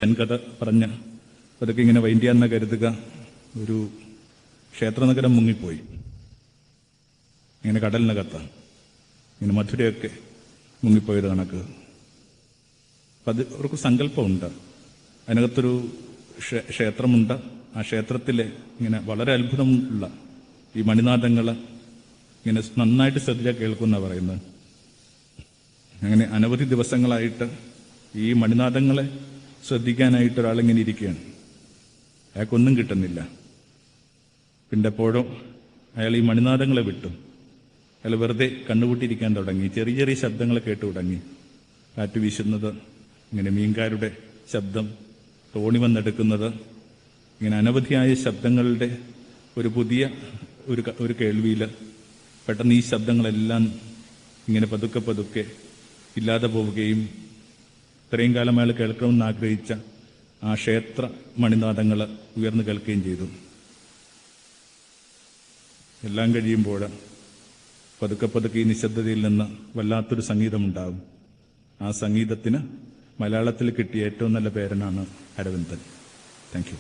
കഥ പറഞ്ഞ അതൊക്കെ ഇങ്ങനെ വൈൻഡിയാന്ന് കരുതുക. ഒരു ക്ഷേത്രനഗരം മുങ്ങിപ്പോയി, ഇങ്ങനെ കടലിനകത്താണ്, ഇങ്ങനെ മധുരയൊക്കെ മുങ്ങിപ്പോയത് കണക്ക്. അപ്പം അത് അവർക്ക് സങ്കല്പമുണ്ട്, അതിനകത്തൊരു ക്ഷേത്രമുണ്ട്. ആ ക്ഷേത്രത്തിലെ ഇങ്ങനെ വളരെ അത്ഭുതമുള്ള ഈ മണിനാദങ്ങൾ ഇങ്ങനെ നന്നായിട്ട് ശ്രദ്ധിച്ചാൽ കേൾക്കുന്ന പറയുന്നത്. അങ്ങനെ അനവധി ദിവസങ്ങളായിട്ട് ഈ മണിനാദങ്ങളെ ശ്രദ്ധിക്കാനായിട്ട് ഒരാളിങ്ങനെ ഇരിക്കുകയാണ്. അയാൾക്കൊന്നും കിട്ടുന്നില്ല. പിന്നെ എപ്പോഴും അയാൾ ഈ മണിനാദങ്ങളെ വിട്ടു. അയാൾ വെറുതെ കണ്ണുകൂട്ടിയിരിക്കാൻ തുടങ്ങി. ചെറിയ ചെറിയ ശബ്ദങ്ങൾ കേട്ടു തുടങ്ങി. കാറ്റ് വീശുന്നത്, ഇങ്ങനെ മീൻകാരുടെ ശബ്ദം, തോണി വന്നെടുക്കുന്നത്, ഇങ്ങനെ അനവധിയായ ശബ്ദങ്ങളുടെ ഒരു പുതിയ ഒരു കേൾവിയിൽ പെട്ടെന്ന് ഈ ശബ്ദങ്ങളെല്ലാം ഇങ്ങനെ പതുക്കെ പതുക്കെ ഇല്ലാതെ പോവുകയും ഇത്രയും കാലം അയാൾ കേൾക്കണമെന്ന് ആഗ്രഹിച്ച ആ ക്ഷേത്ര മണിനാദങ്ങൾ ഉയർന്നു കേൾക്കുകയും ചെയ്തു. എല്ലാം കഴിയുമ്പോൾ പതുക്കെ പതുക്കെ ഈ നിശബ്ദതയിൽ നിന്ന് വല്ലാത്തൊരു സംഗീതമുണ്ടാകും. ആ സംഗീതത്തിന് മലയാളത്തിൽ കിട്ടിയ ഏറ്റവും നല്ല പേരനാണ് അരവിന്ദൻ. Thank you.